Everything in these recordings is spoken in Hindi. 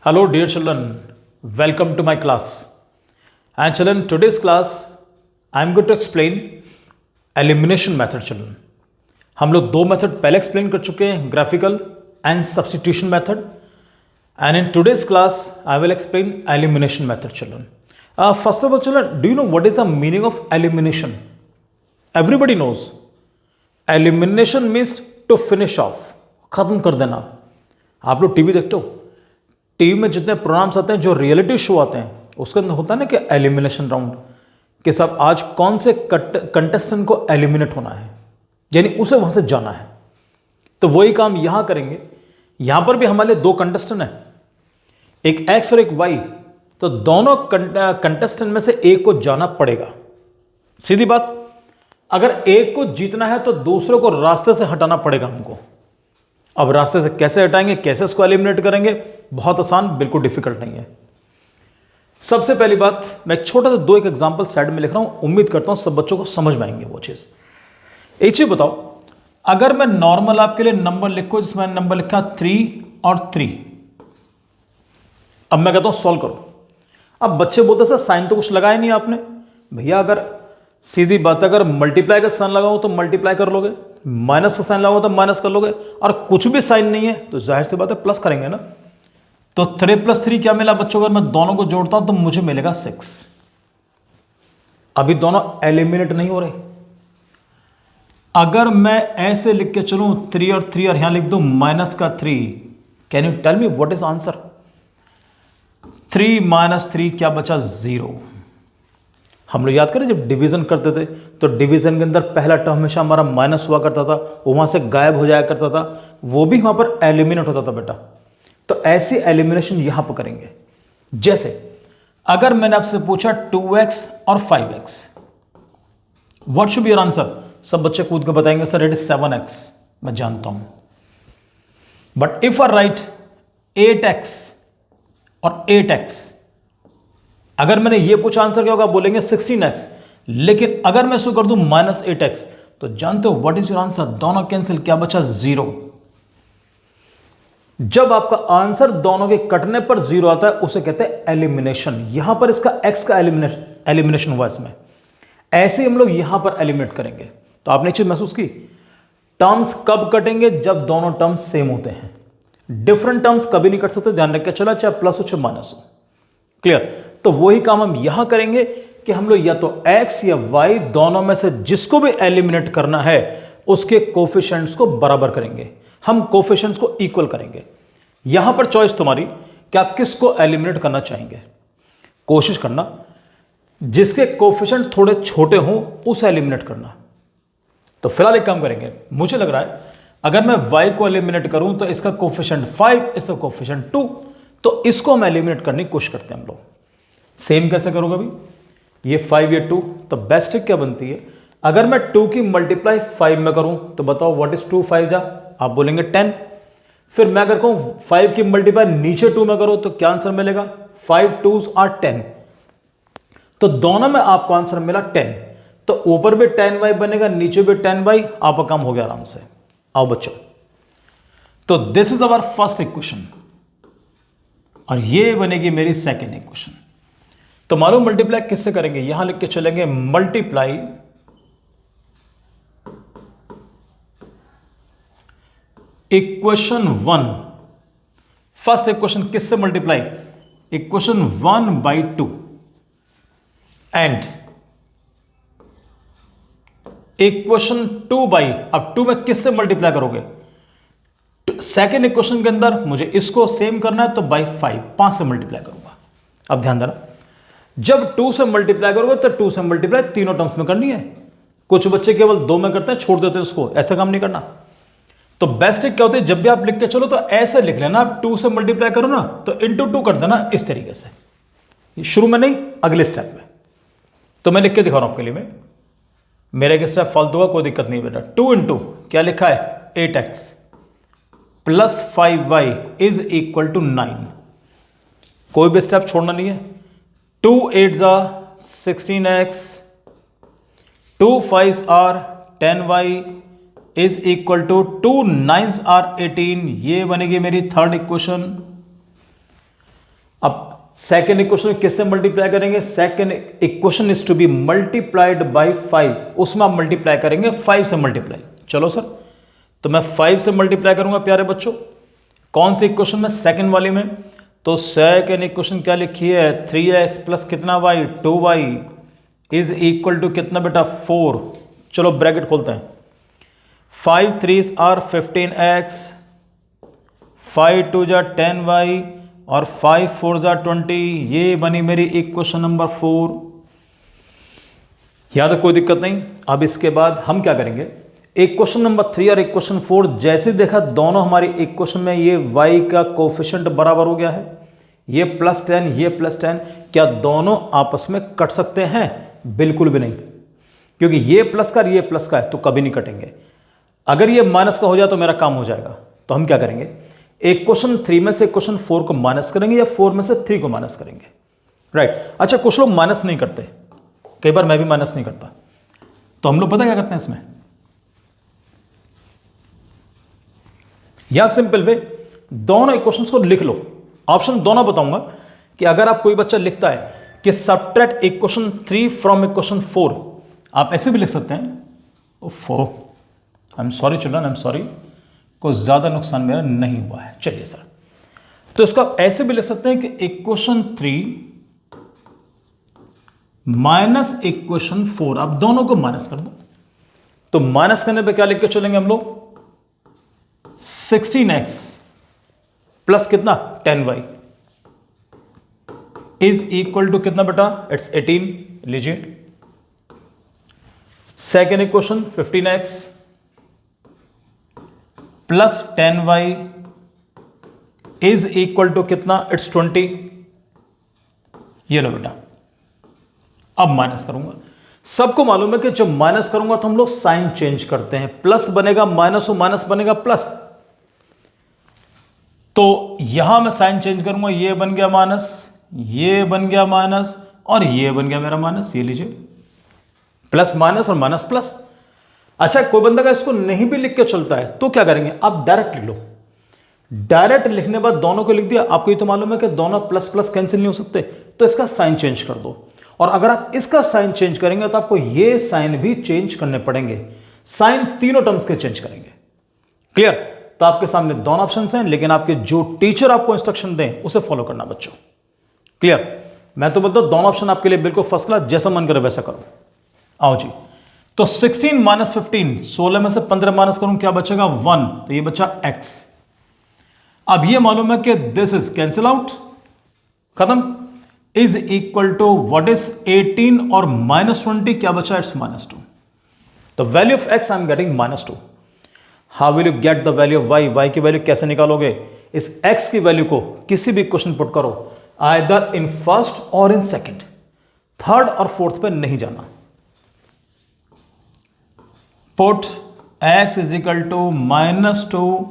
Hello dear children, welcome to my class. And children, today's class I am going to explain elimination method children. हम लोग दो मेथड पहले एक्सप्लेन कर चुके हैं, graphical and substitution method. And in today's class I will explain elimination method children. First of all children, do you know what is the meaning of elimination? Everybody knows. Elimination means to finish off, खत्म कर देना. आप लोग टीवी देखते हो, टीवी में जितने प्रोग्राम्स आते हैं, जो रियलिटी शो आते हैं, उसके अंदर होता है ना कि एलिमिनेशन राउंड, कि सब आज कौन से कंटेस्टेंट को एलिमिनेट होना है, यानी उसे वहां से जाना है. तो वही काम यहां करेंगे. यहां पर भी हमारे दो कंटेस्टेंट हैं, एक एक्स और एक वाई. तो दोनों कंटेस्टेंट में से एक को जाना पड़ेगा. सीधी बात, अगर एक को जीतना है तो दूसरे को रास्ते से हटाना पड़ेगा हमको. अब रास्ते से कैसे हटाएंगे, कैसे इसको एलिमिनेट करेंगे, बहुत आसान, बिल्कुल डिफिकल्ट नहीं है. सबसे पहली बात, मैं छोटा सा एक एग्जांपल साइड में लिख रहा हूं, उम्मीद करता हूं सब बच्चों को समझ में आएंगे वो चीज. एक चीज बताओ, अगर मैं नॉर्मल आपके लिए नंबर लिखूं, जिसमें नंबर लिखा 3 और 3, अब मैं कहता हूं सॉल्व करो. अब बच्चे बोलते सर साइन तो कुछ लगाया नहीं आपने. भैया अगर सीधी बात, अगर मल्टीप्लाई का साइन लगाओ तो मल्टीप्लाई कर लोगे, माइनस का साइन लगाओ तो माइनस कर लोगे, और कुछ भी साइन नहीं है तो जाहिर सी बात है प्लस करेंगे ना. तो 3 + 3 क्या मिला बच्चों, अगर मैं दोनों को जोड़ता हूं तो मुझे मिलेगा 6. अभी दोनों एलिमिनेट नहीं हो रहे. अगर मैं ऐसे लिख के चलूं 3 और 3 और यहां लिख दूं -3, can you tell me what is answer? 3 - 3 क्या बचा? 0. हम लोग याद करें जब डिवीजन करते थे तो डिवीजन के अंदर पहला टर्म हमेशा हमारा माइनस हुआ करता था, वो वहां से गायब हो जाया करता था, वो भी वहां पर एलिमिनेट होता था बेटा. तो ऐसी एलिमिनेशन यहां पर करेंगे. जैसे अगर मैंने आपसे पूछा 2x और 5x, what should be your answer? सब बच्चे कूद के बताएंगे सर इट इज 7x. मैं जानता हूं, but if I right 8x और 8x, अगर मैंने ये पूछा आंसर क्या होगा, बोलेंगे 16x. लेकिन अगर मैं इसको कर दूं -8x, तो जानते हो व्हाट इज योर आंसर? दोनों कैंसिल, क्या बचा? 0. जब आपका आंसर दोनों के कटने पर 0 आता है उसे कहते हैं एलिमिनेशन. यहां पर इसका x का एलिमिनेशन हुआ इसमें. ऐसे हम लोग यहां पर एलिमिनेट करेंगे. तो आपने चीज महसूस की, टर्म्स कब कटेंगे? जब दोनों टर्म्स सेम होते हैं. डिफरेंट टर्म्स कभी नहीं कट सकते, ध्यान रखिए. चला चाहे प्लस हो चाहे माइनस हो. क्लियर? तो वही काम हम यहां करेंगे कि हम लोग या तो x या y दोनों में से जिसको भी एलिमिनेट करना है उसके कोफिशिएंट्स को बराबर करेंगे. हम कोफिशिएंट्स को इक्वल करेंगे. यहां पर चॉइस तुम्हारी कि आप किसको एलिमिनेट करना चाहेंगे. कोशिश करना जिसके कोफिशिएंट थोड़े छोटे हों उसे एलिमिनेट करना. तो फिलहाल एक काम करेंगे, मुझे लग रहा है अगर मैं y को एलिमिनेट करूं तो इसका कोफिशिएंट 5, इसका कोफिशिएंट 2, तो इसको हम एलिमिनेट करने की कोशिश करते हैं हम लोग. सेम कैसे करोगे अभी? ये 5 ये 2, तो बेस्ट ट्रिक क्या बनती है, अगर मैं 2 की मल्टीप्लाई 5 में करूं तो बताओ व्हाट इज 2 5 जा, आप बोलेंगे 10. फिर मैं अगर कहूं 5 की मल्टीप्लाई नीचे 2 में करो तो क्या आंसर मिलेगा? 5 2s are 10. तो दोनों में आपको आंसर मिला 10. तो ऊपर भी 10y बनेगा, नीचे भी 10y. आपका काम हो गया आराम से. आओ बच्चों, तो this is our first equation और ये बनेगी मेरी सेकेंड इक्वेशन. तो मालूम मल्टीप्लाई किससे करेंगे? यहां लिख के चलेंगे मल्टीप्लाई इक्वेशन 1. फर्स्ट इक्वेशन किससे मल्टीप्लाई? इक्वेशन 1/2 एंड इक्वेशन 2 अब 2 में किससे मल्टीप्लाई करोगे? सेकेंड इक्वेशन के अंदर मुझे इसको सेम करना है तो बाई 5 से मल्टीप्लाई करूंगा. अब ध्यान देना, जब 2 से मल्टीप्लाई करोगे तो 2 से मल्टीप्लाई तीनों टर्म्स में करनी है. कुछ बच्चे केवल 2 में करते हैं, छोड़ देते हैं उसको. ऐसा काम नहीं करना. तो बेस्ट क्या होती है, जब भी आप लिख के चलो तो ऐसे लिख लेना, आप 2 से मल्टीप्लाई करो ना तो इंटू 2 कर देना इस तरीके से. शुरू में नहीं, अगले स्टेप में. तो मैं लिख के दिखा रहा हूं आपके लिए. में मेरा एक स्टेप फालतू हुआ, कोई दिक्कत नहीं बेटा. 2 इंटू क्या लिखा है? 8x plus 5y is equal to 9. कोई भी स्टेप छोड़ना नहीं है. 2 8s are 16x, 2 5s are 10y is equal to 2 9s are 18. ये बनेगी मेरी थर्ड इक्वेशन. अब सेकेंड इक्वेशन किससे मल्टीप्लाई करेंगे? Second equation is to be multiplied by 5, उसमें आप मल्टीप्लाई करेंगे 5 से मल्टीप्लाई। चलो सर, तो मैं 5 से मल्टीप्लाई करूंगा प्यारे बच्चों। कौन सी इक्वेशन में? सेकेंड वाली में। तो सेकेंड इक्वेशन क्या लिखी है? 3x प्लस कितना y, 2y is equal to कितना बेटा? 4। चलो ब्रैकेट खोलते हैं। 5 3s आर 15x, 5 2 जा 10y और 5 4 जा 20। ये बनी मेरी इक्वेशन नंबर 4। यहां तक कोई दिक्कत नहीं। अब इसके बाद हम क्या करेंगे? इक्वेशन नंबर 3 और इक्वेशन 4 जैसे देखा, दोनों हमारी इक्वेशन में ये y का कोफिशिएंट बराबर हो गया है। ये +10, ये +10, क्या दोनों आपस में कट सकते हैं? बिल्कुल भी नहीं, क्योंकि ये प्लस का और ये प्लस का है तो कभी नहीं कटेंगे। अगर ये माइनस का हो जाए तो मेरा काम हो जाएगा। तो हम क्या करेंगे? इक्वेशन 3 में से इक्वेशन 4 को माइनस करेंगे या 4 में से 3 को माइनस करेंगे। राइट। अच्छा, कुछ लोग माइनस नहीं करते, कई बार मैं भी माइनस नहीं करता। तो हम लोग पता क्या करते हैं इसमें? या सिंपल वे, दोनों इक्वेशंस को लिख लो। ऑप्शन दोनों बताऊंगा कि अगर आप कोई बच्चा लिखता है कि सबट्रैक्ट इक्वेशन 3 फ्रॉम इक्वेशन 4, आप ऐसे भी लिख सकते हैं। I am sorry children, I am sorry, कोई ज्यादा नुकसान मेरा नहीं हुआ है। चलिए सर, तो इसको आप ऐसे भी लिख सकते हैं कि इक्वेशन 3 माइनस इक्वेशन 4, आप दोनों को माइनस कर दो। तो माइनस करने पे क्या लिख के चलेंगे हम लोग? 16x प्लस कितना? 10y इज इक्वल टू कितना बेटा? इट्स 18। लीजिए second equation 15x plus 10y is equal to कितना? इट्स 20। ये लो बेटा। अब माइनस करूंगा। सबको मालूम है कि जब माइनस करूंगा तो हम लोग साइन चेंज करते हैं। प्लस बनेगा माइनस और माइनस बनेगा प्लस। तो यहां मैं साइन चेंज करूंगा, ये बन गया माइनस, ये बन गया माइनस और ये बन गया मेरा माइनस। ये लीजिए, प्लस माइनस और माइनस प्लस। अच्छा, कोई बंदा का इसको नहीं भी लिख के चलता है तो क्या करेंगे? आप डायरेक्ट लिख लो। डायरेक्ट लिखने बाद दोनों को लिख दिया। आपको ये तो मालूम है कि दोनों प्लस प्लस कैंसिल नहीं हो सकते, तो इसका साइन चेंज कर दो। और अगर आप इसका साइन चेंज करेंगे तो आपको ये साइन भी चेंज करने पड़ेंगे। साइन तीनों टर्म्स के चेंज करेंगे। क्लियर? तो आपके सामने दोनों ऑप्शंस हैं, लेकिन आपके जो टीचर आपको इंस्ट्रक्शन दें उसे फॉलो करना बच्चों। क्लियर? मैं तो बोलता हूं दोनों ऑप्शन आपके लिए बिल्कुल फर्स्ट क्लास, जैसा मन करे वैसा करो। आओ जी, तो 16 माइनस 15, 16 में से 15 माइनस करूं, क्या बचेगा? 1। तो ये बचा x। अब ये मालूम है कि दिस इज कैंसिल आउट, खत्म। Is equal to what is 18 और -20, क्या बचा? इट्स -2। तो value of x I am getting -2। How will you get the value of y? y की वैल्यू कैसे निकालोगे? इस x की वैल्यू को किसी भी क्वेश्चन पुट करो, आइदर इन फर्स्ट और इन सेकंड, थर्ड और फोर्थ पे नहीं जाना। Put x is equal to -2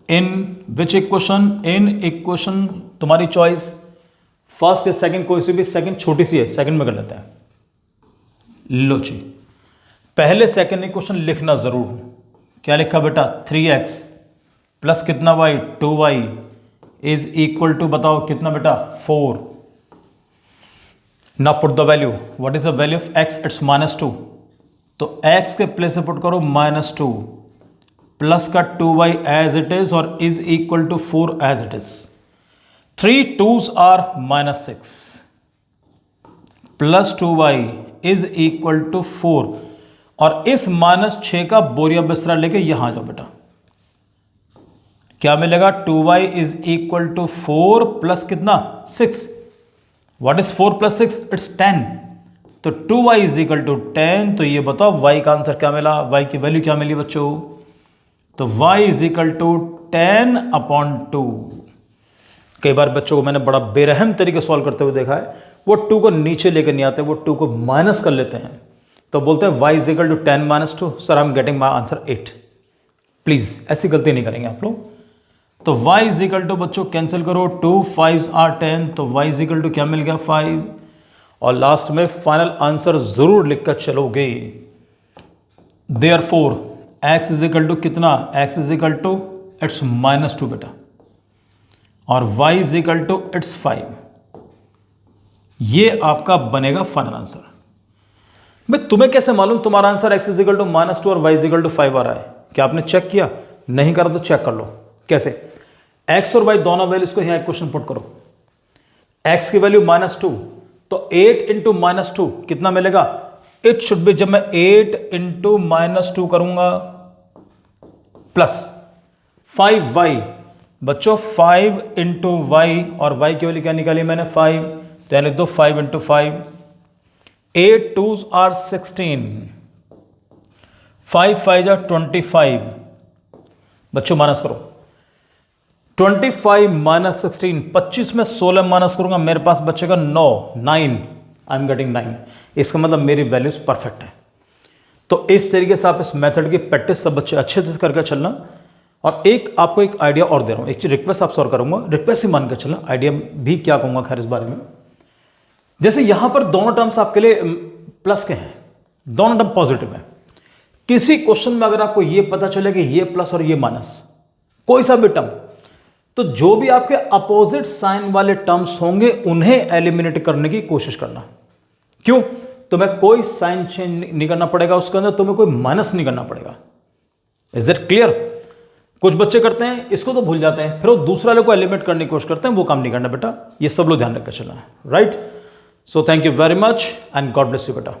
in which equation? In equation तुम्हारी चॉइस, फर्स्ट या सेकंड, कोई सी भी। सेकंड छोटी सी है, सेकंड में कर लेते हैं। लो जी, पहले सेकंड इक्वेशन लिखना जरूर। क्या लिखा बेटा? 3x प्लस कितना y? 2y is equal to, बताओ कितना बेटा? 4। ना put the value. What is the value of x? It's -2। तो x के प्लेस से पुट करो -2 प्लस का 2y एज इट इज और is equal to 4 as it is. 3 2s are -6 plus 2y is equal to 4। और इस -6 का बोरिया बिस्तरा लेके यहां आ जाओ बेटा। क्या मिलेगा? 2y is equal to 4 plus कितना? 6। What is 4 plus 6? इट्स 10। तो 2y इज इक्वल टू 10। तो ये बताओ y का आंसर क्या मिला? y की वैल्यू क्या मिली बच्चों? तो y इज इक्वल टू 10/2। कई बार बच्चों को मैंने बड़ा बेरहम तरीके सॉल्व करते हुए देखा है, वो 2 को नीचे लेकर नहीं आते, वो 2 को माइनस कर लेते हैं। तो बोलते हैं y is equal to 10 - 2। Sir I am getting my answer 8। Please ऐसी गलती नहीं करेंगे आप लोग। तो y इज इक्वल टू बच्चों कैंसिल करो, 2 5s आर 10। तो y इज इक्वल टू क्या मिल गया? 5। और लास्ट में फाइनल आंसर जरूर लिखकर चलोगे। Therefore x is equal to कितना? x is equal to it's -2 बेटा। और y is equal to it's 5। ये आपका बनेगा फाइनल आंसर। भाई तुम्हें कैसे मालूम तुम्हारा answer x is equal to -2 और y इज इक्वल टू 5 आ रहा है? क्या आपने चेक किया? नहीं करा तो चेक कर लो। कैसे? x और y दोनों वैल्यूज को यहां क्वेश्चन पुट करो। x की वैल्यू -2, तो 8 इंटू -2 कितना मिलेगा? इट शुड बी, जब मैं 8 इंटू -2 करूंगा प्लस 5y, बच्चों 5 इंटू वाई, और y की वैल्यू क्या निकाली मैंने? 5, तो यानी दो 5 इंटू 5, 8 2s आर 16, 5 5 जा 25। बच्चों माइनस करो, 25 माइनस 16, 25 में 16 माइनस करूंगा, मेरे पास बचेगा 9, 9, आई एम गेटिंग 9। इसका मतलब मेरी वैल्यूज परफेक्ट है। तो इस तरीके से आप इस मेथड की प्रैक्टिस सब बच्चे अच्छे से करके चलना। और एक आपको एक आइडिया और दे रहा हूं, एक चीज रिक्वेस्ट आपसे और करूंगा, रिक्वेस्ट ही मान कर चलना, आइडिया भी क्या कहूंगा खैर इस बारे में। जैसे यहां पर दोनों टर्म्स आपके लिए प्लस के हैं, दोनों टर्म पॉजिटिव है। किसी क्वेश्चन में अगर आपको यह पता चले कि ये प्लस और ये माइनस, कोई सा भी टर्म, तो जो भी आपके अपोजिट साइन वाले टर्म्स होंगे उन्हें एलिमिनेट करने की कोशिश करना। क्यों? तुम्हें कोई साइन चेंज नहीं करना पड़ेगा उसके अंदर, तुम्हें कोई माइनस नहीं करना पड़ेगा। Is that clear? कुछ बच्चे करते हैं इसको तो भूल जाते हैं, फिर वो दूसरे वाले को एलिमिनेट करने की कोशिश करते हैं, वो काम नहीं करना बेटा। ये सब लोग ध्यान रखकर चलना है, right? So thank you very much and God bless you बेटा।